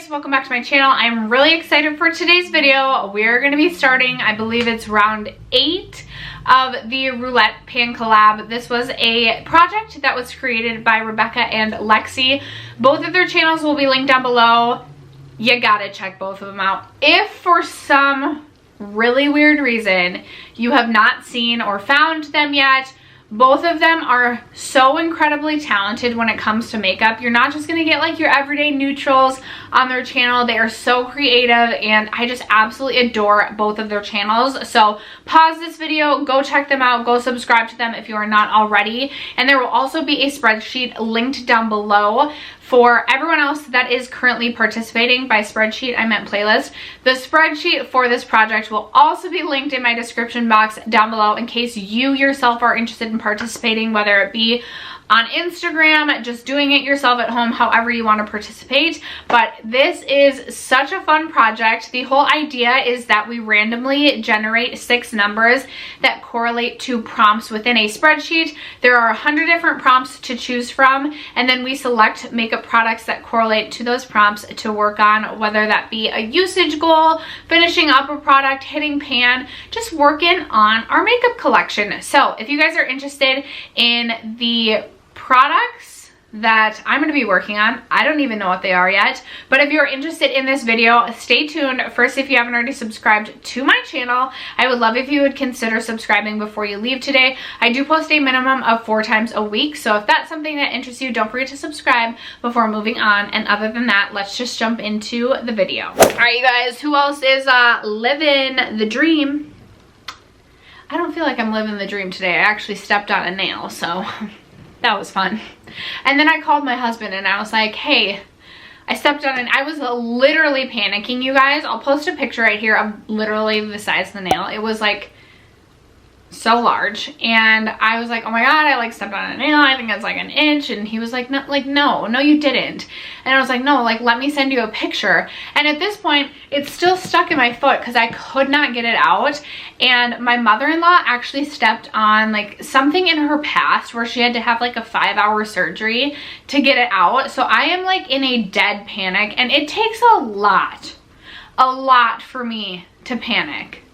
guys, welcome back to my channel. I'm really excited for today's video. We're going to be starting, I believe it's round 8 of the roulette pan collab. This was a project that was created by Rebecca and Lexi. Both of their channels will be linked down below. You gotta check both of them out. If for some really weird reason you have not seen or found them yet, both of them are so incredibly talented when it comes to makeup. You're not just gonna get like your everyday neutrals on their channel. They are so creative and I just absolutely adore both of their channels. So pause this video, go check them out, go subscribe to them if you are not already. And there will also be a spreadsheet linked down below for everyone else that is currently participating. By spreadsheet, I meant playlist. The spreadsheet for this project will also be linked in my description box down below in case you yourself are interested in participating, whether it be on Instagram, just doing it yourself at home, however you want to participate. But this is such a fun project. The whole idea is that we randomly generate 6 numbers that correlate to prompts within a spreadsheet. There are 100 different prompts to choose from, and then we select makeup products that correlate to those prompts to work on, whether that be a usage goal, finishing up a product, hitting pan, just working on our makeup collection. So if you guys are interested in the products that I'm going to be working on, I don't even know what they are yet, but if you're interested in this video, stay tuned. First, if you haven't already subscribed to my channel, I would love if you would consider subscribing before you leave today. I do post a minimum of 4 times a week, so if that's something that interests you, don't forget to subscribe before moving on. And other than that, let's just jump into the video. All right, you guys, who else is living the dream? I don't feel like I'm living the dream today. I actually stepped on a nail, so that was fun. And then I called my husband and I was like, hey, I stepped on it. I was literally panicking, you guys. I'll post a picture right here of literally the size of the nail. It was like so large, and I was like, oh my god, I like stepped on a nail. I think it's like an inch. And he was like, no, you didn't. And I was like, no, like, let me send you a picture. And at this point, it's still stuck in my foot because I could not get it out. And my mother-in-law actually stepped on like something in her past where she had to have like a 5-hour surgery to get it out. So I am like in a dead panic, and it takes a lot for me to panic.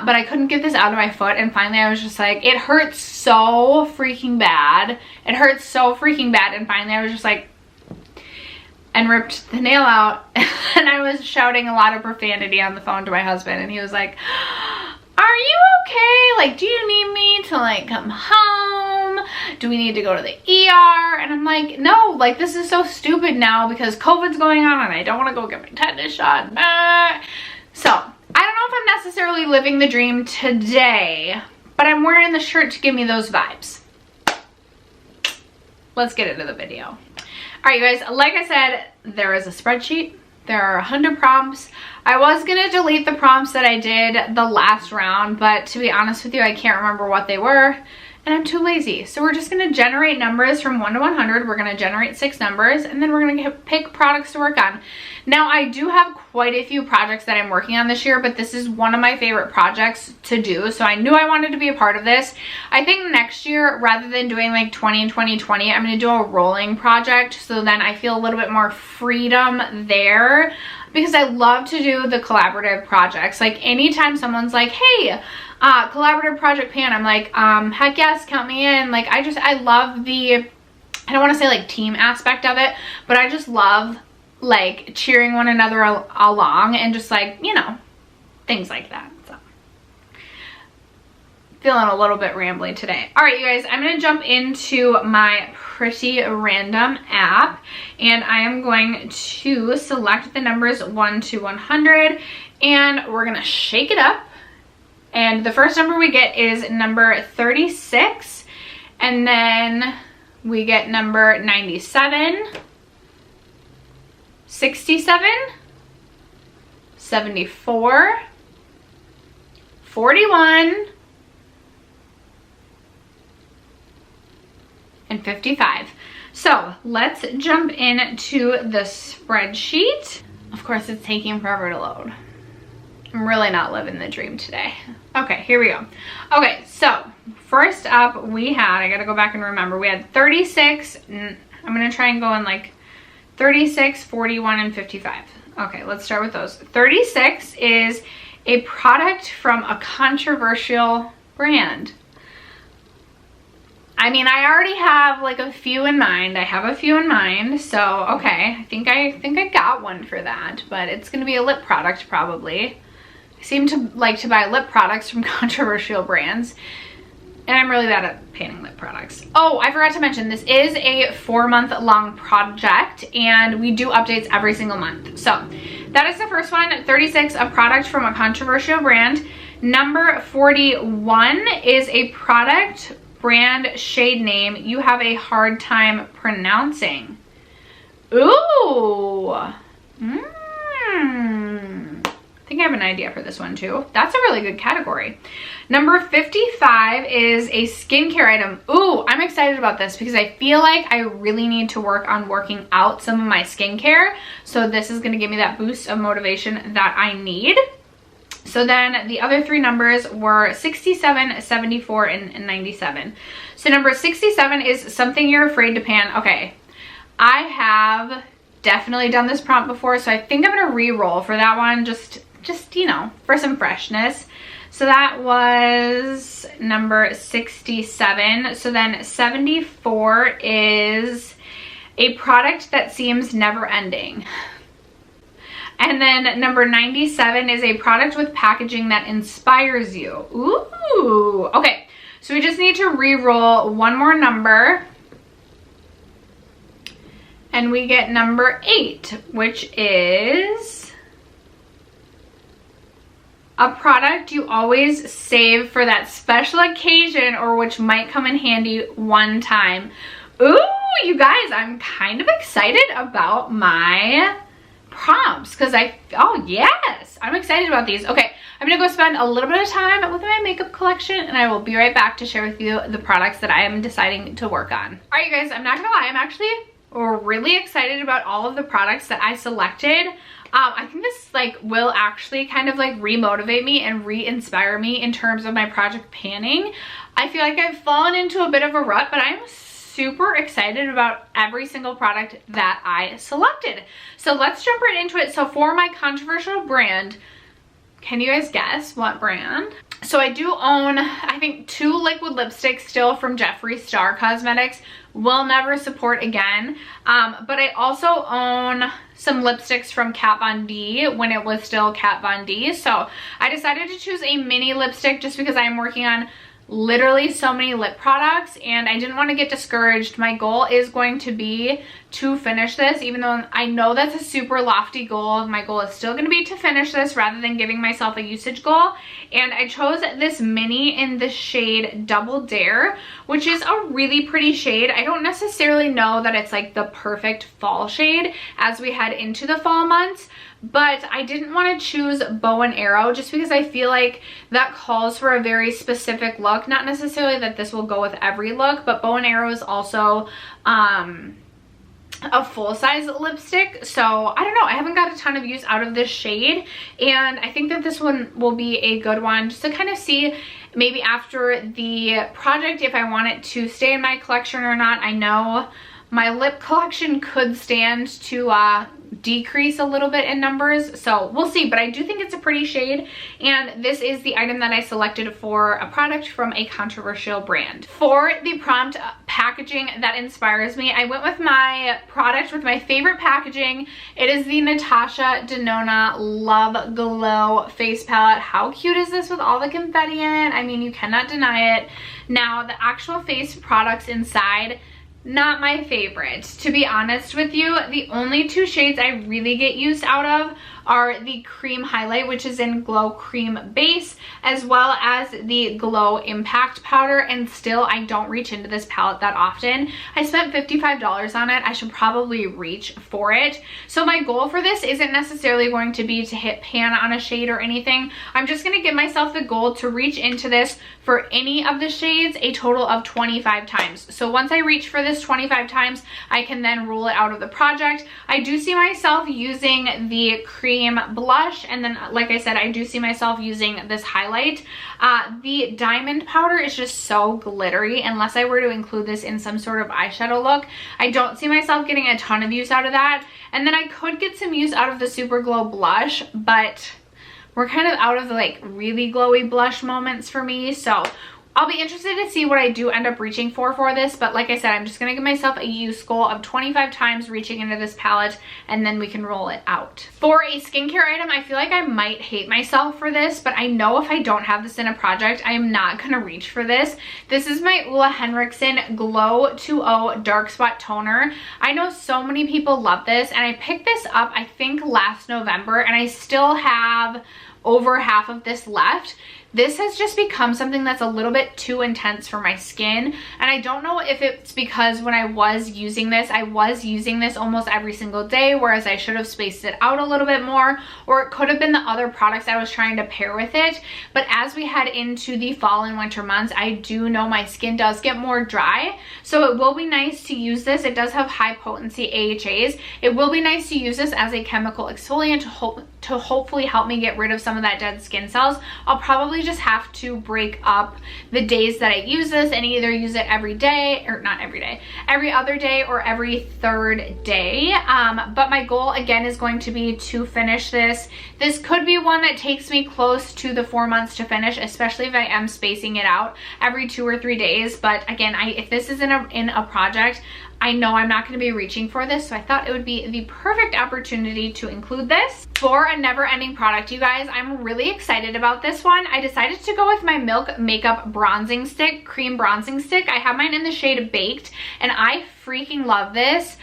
But I couldn't get this out of my foot, and finally I was just like, it hurts so freaking bad. It hurts so freaking bad, and finally I was just like, and ripped the nail out, and I was shouting a lot of profanity on the phone to my husband, and he was like, are you okay? Like, do you need me to like come home? Do we need to go to the ER? And I'm like, no, like this is so stupid now because COVID's going on and I don't want to go get my tetanus shot. So I don't know if I'm necessarily living the dream today, but I'm wearing the shirt to give me those vibes. Let's get into the video. All right, you guys, like I said, there is a spreadsheet. There are 100 prompts. I was gonna delete the prompts that I did the last round, but to be honest with you, I can't remember what they were, and I'm too lazy. So we're just gonna generate numbers from 1 to 100. We're gonna generate 6 numbers, and then we're gonna pick products to work on. Now, I do have quite a few projects that I'm working on this year, but this is one of my favorite projects to do, so I knew I wanted to be a part of this. I think next year, rather than doing like 20 and 2020, I'm gonna do a rolling project, so then I feel a little bit more freedom there, because I love to do the collaborative projects. Like anytime someone's like, hey, collaborative project pan, I'm like, heck yes, count me in. Like I love the, I don't want to say like team aspect of it, but I just love like cheering one another along and just like, you know, things like that. So feeling a little bit rambly today. All right, you guys, I'm going to jump into my Pretty Random app, and I am going to select the numbers 1 to 100, and we're going to shake it up. And the first number we get is number 36, and then we get number 97, 67, 74, 41, and 55. So let's jump into the spreadsheet. Of course, it's taking forever to load. I'm really not living the dream today. Okay, here we go. Okay, so first up we had, I gotta go back and remember, we had 36, I'm gonna try and go in like 36, 41, and 55. Okay, let's start with those. 36 is a product from a controversial brand. I mean, I already have like a few in mind. I have a few in mind, so okay. I think I got one for that, but it's gonna be a lip product probably. I seem to like to buy lip products from controversial brands, and I'm really bad at painting lip products. Oh, I forgot to mention, this is a 4-month-long project, and we do updates every single month. So that is the first one, 36, a product from a controversial brand. Number 41 is a product, brand, shade name you have a hard time pronouncing. Ooh. I think I have an idea for this one too. That's a really good category. Number 55 is a skincare item. Ooh, I'm excited about this because I feel like I really need to work on working out some of my skincare. So this is going to give me that boost of motivation that I need. So then the other three numbers were 67, 74, and 97. So number 67 is something you're afraid to pan. Okay, I have definitely done this prompt before, so I think I'm gonna re-roll for that one, just you know, for some freshness. So that was number 67. So then 74 is a product that seems never ending. And then number 97 is a product with packaging that inspires you. Ooh, okay. So we just need to re-roll one more number. And we get number 8, which is a product you always save for that special occasion or which might come in handy one time. Ooh, you guys, I'm kind of excited about my prompts because oh yes, I'm excited about these. Okay, I'm gonna go spend a little bit of time with my makeup collection, and I will be right back to share with you the products that I am deciding to work on. All right, you guys, I'm not gonna lie, I'm actually really excited about all of the products that I selected. I think this like will actually kind of like re-motivate me and re-inspire me in terms of my project panning. I feel like I've fallen into a bit of a rut, but I'm super excited about every single product that I selected. So let's jump right into it. So for my controversial brand, can you guys guess what brand? So I do own, I think, 2 liquid lipsticks still from Jeffree Star Cosmetics. Will never support again. But I also own some lipsticks from Kat Von D when it was still Kat Von D. So I decided to choose a mini lipstick just because I'm working on literally so many lip products and I didn't want to get discouraged. My goal is going to be to finish this, even though I know that's a super lofty goal. My goal is still going to be to finish this rather than giving myself a usage goal. And I chose this mini in the shade Double Dare, which is a really pretty shade. I don't necessarily know that it's like the perfect fall shade as we head into the fall months, but I didn't want to choose bow and arrow just because I feel like that calls for a very specific look. Not necessarily that this will go with every look, but bow and arrow is also a full-size lipstick. So I don't know, I haven't got a ton of use out of this shade, and I think that this one will be a good one just to kind of see maybe after the project if I want it to stay in my collection or not. I know my lip collection could stand to decrease a little bit in numbers, so we'll see, but I do think it's a pretty shade, and this is the item that I selected for a product from a controversial brand. For the prompt packaging that inspires me, I went with my product with my favorite packaging. It is the Natasha Denona Love Glow face palette. How cute is this with all the confetti in it? I mean, you cannot deny it. Now, the actual face products inside, not my favorite. To be honest with you, the only 2 shades I really get used out of are the cream highlight, which is in Glow Cream Base, as well as the Glow Impact Powder, and still I don't reach into this palette that often. I spent $55 on it. I should probably reach for it. So my goal for this isn't necessarily going to be to hit pan on a shade or anything. I'm just going to give myself the goal to reach into this for any of the shades a total of 25 times. So once I reach for this this 25 times, I can then rule it out of the project. I do see myself using the cream blush, and then like I said, I do see myself using this highlight. The diamond powder is just so glittery. Unless I were to include this in some sort of eyeshadow look, I don't see myself getting a ton of use out of that. And then I could get some use out of the Super Glow blush, but we're kind of out of the like really glowy blush moments for me. So I'll be interested to see what I do end up reaching for this, but like I said, I'm just gonna give myself a use goal of 25 times reaching into this palette, and then we can roll it out. For a skincare item, I feel like I might hate myself for this, but I know if I don't have this in a project, I am not gonna reach for this. This is my Ole Henriksen Glow 2.0 Dark Spot Toner. I know so many people love this, and I picked this up, I think, last November, and I still have over half of this left. This has just become something that's a little bit too intense for my skin, and I don't know if it's because when I was using this almost every single day, whereas I should have spaced it out a little bit more, or it could have been the other products I was trying to pair with it. But as we head into the fall and winter months, I do know my skin does get more dry, so it will be nice to use this. It does have high potency AHAs. It will be nice to use this as a chemical exfoliant to hopefully help me get rid of some of that dead skin cells. I'll probably just have to break up the days that I use this and either use it every day, or not every day, every other day or every third day. But my goal again is going to be to finish this. This could be one that takes me close to the 4 months to finish, especially if I am spacing it out every 2 or 3 days. But again, if this is in a project, I know I'm not going to be reaching for this, so I thought it would be the perfect opportunity to include this. For a never-ending product, you guys, I'm really excited about this one. I decided to go with my Milk Makeup Bronzing Stick, Cream Bronzing Stick. I have mine in the shade Baked, and I freaking love this.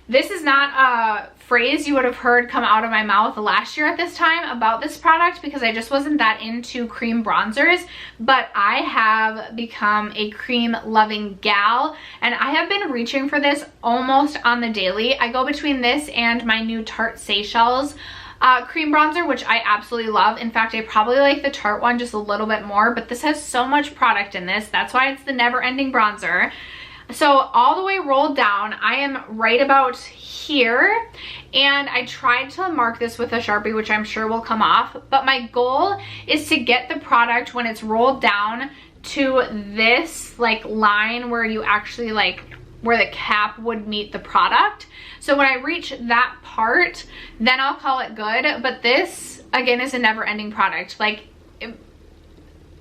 This is not a phrase you would have heard come out of my mouth last year at this time about this product, because I just wasn't that into cream bronzers, but I have become a cream loving gal, and I have been reaching for this almost on the daily. I go between this and my new Tarte Seychelles cream bronzer, which I absolutely love. In fact, I probably like the Tarte one just a little bit more, but this has so much product in this. That's why it's the never-ending bronzer. So all the way rolled down, I am right about here, and I tried to mark this with a Sharpie, which I'm sure will come off, but my goal is to get the product when it's rolled down to this like line where you actually like where the cap would meet the product. So when I reach that part, then I'll call it good. But this again is a never-ending product. Like,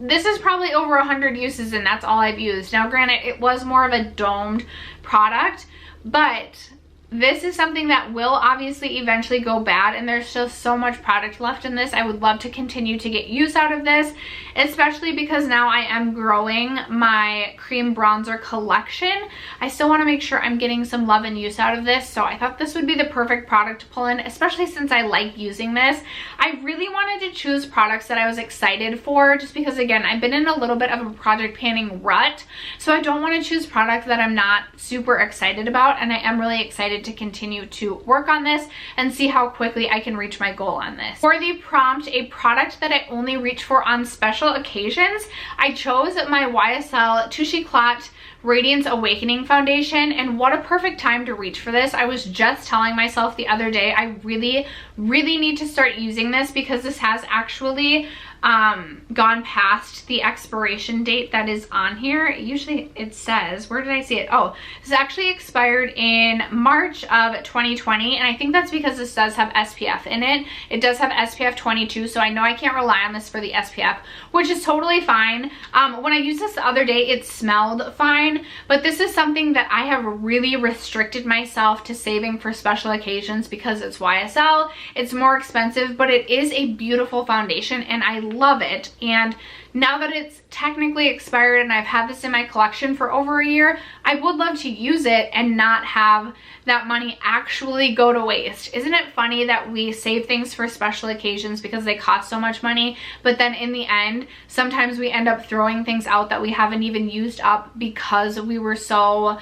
this is probably over 100 uses, and that's all I've used. Now granted, it was more of a domed product, but this is something that will obviously eventually go bad, and there's still so much product left in this. I would love to continue to get use out of this, especially because now I am growing my cream bronzer collection. I still want to make sure I'm getting some love and use out of this, so I thought this would be the perfect product to pull in, especially since I like using this. I really wanted to choose products that I was excited for, just because again, I've been in a little bit of a project panning rut, so I don't want to choose products that I'm not super excited about, and I am really excited to continue to work on this and see how quickly I can reach my goal on this. For the prompt, a product that I only reach for on special occasions, I chose my YSL Touche Eclat Radiance Awakening Foundation, and what a perfect time to reach for this. I was just telling myself the other day, I really need to start using this, because this has actually gone past the expiration date that is on here. Usually it says, where did I see it? Oh, this actually expired in March of 2020, and I think that's because this does have SPF in it. It does have SPF 22, so I know I can't rely on this for the SPF, which is totally fine. When I used this the other day, it smelled fine, but this is something that I have really restricted myself to saving for special occasions, because it's YSL, it's more expensive, but it is a beautiful foundation, and I love it. And now that it's technically expired and I've had this in my collection for over a year, I would love to use it and not have that money actually go to waste. Isn't it funny that we save things for special occasions because they cost so much money, but then in the end, sometimes we end up throwing things out that we haven't even used up because we were so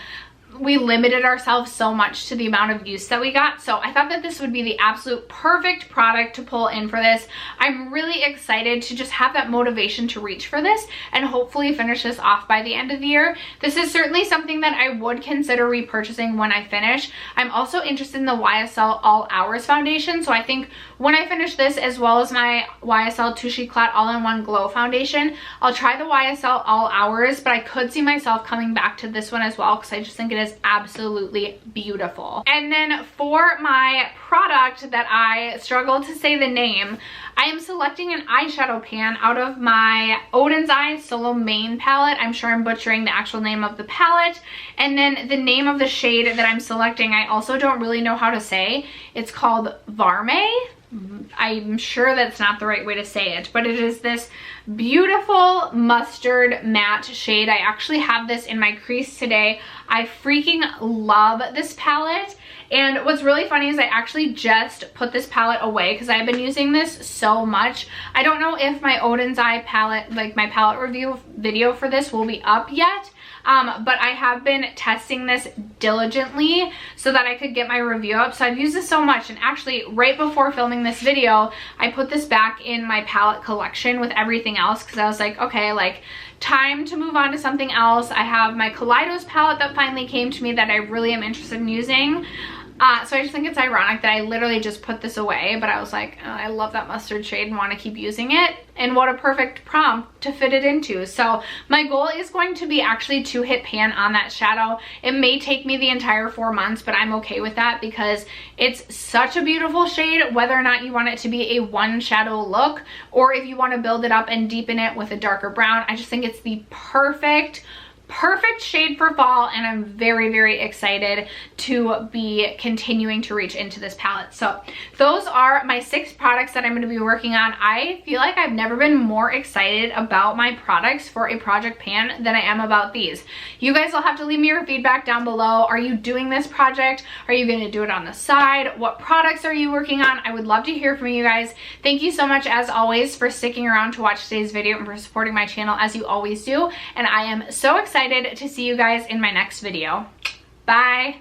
we limited ourselves so much to the amount of use that we got. So I thought that this would be the absolute perfect product to pull in for this. I'm really excited to just have that motivation to reach for this and hopefully finish this off by the end of the year. This is certainly something that I would consider repurchasing when I finish. I'm also interested in the YSL All Hours foundation. So I think when I finish this, as well as my YSL Touche Eclat All-in-One Glow foundation, I'll try the YSL All Hours, but I could see myself coming back to this one as well because I just think it is absolutely beautiful. And then for my product that I struggle to say the name, I am selecting an eyeshadow pan out of my Odin's Eye Solo Main palette. I'm sure I'm butchering the actual name of the palette. And then the name of the shade that I'm selecting, I also don't really know how to say. It's called Varme. I'm sure that's not the right way to say it, but it is this beautiful mustard matte shade. I actually have this in my crease today. I freaking love this palette. And what's really funny is I actually just put this palette away because I've been using this so much. I don't know if my Odin's Eye palette, like my palette review video for this, will be up yet. But I have been testing this diligently so that I could get my review up. So I've used this so much, and actually right before filming this video, I put this back in my palette collection with everything else because I was like, okay, like time to move on to something else. I have my Kaleidos palette that finally came to me that I really am interested in using. So I just think it's ironic that I literally just put this away, but I was like, oh, I love that mustard shade and want to keep using it. And what a perfect prompt to fit it into. So my goal is going to be actually to hit pan on that shadow. It may take me the entire 4 months, but I'm okay with that because it's such a beautiful shade, whether or not you want it to be a one shadow look, or if you want to build it up and deepen it with a darker brown. I just think it's the perfect shade for fall, and I'm very, very excited to be continuing to reach into this palette. So those are my 6 products that I'm going to be working on. I feel like I've never been more excited about my products for a project pan than I am about these. You guys will have to leave me your feedback down below. Are you doing this project? Are you going to do it on the side? What products are you working on? I would love to hear from you guys. Thank you so much, as always, for sticking around to watch today's video and for supporting my channel as you always do. And I am so excited to see you guys in my next video. Bye.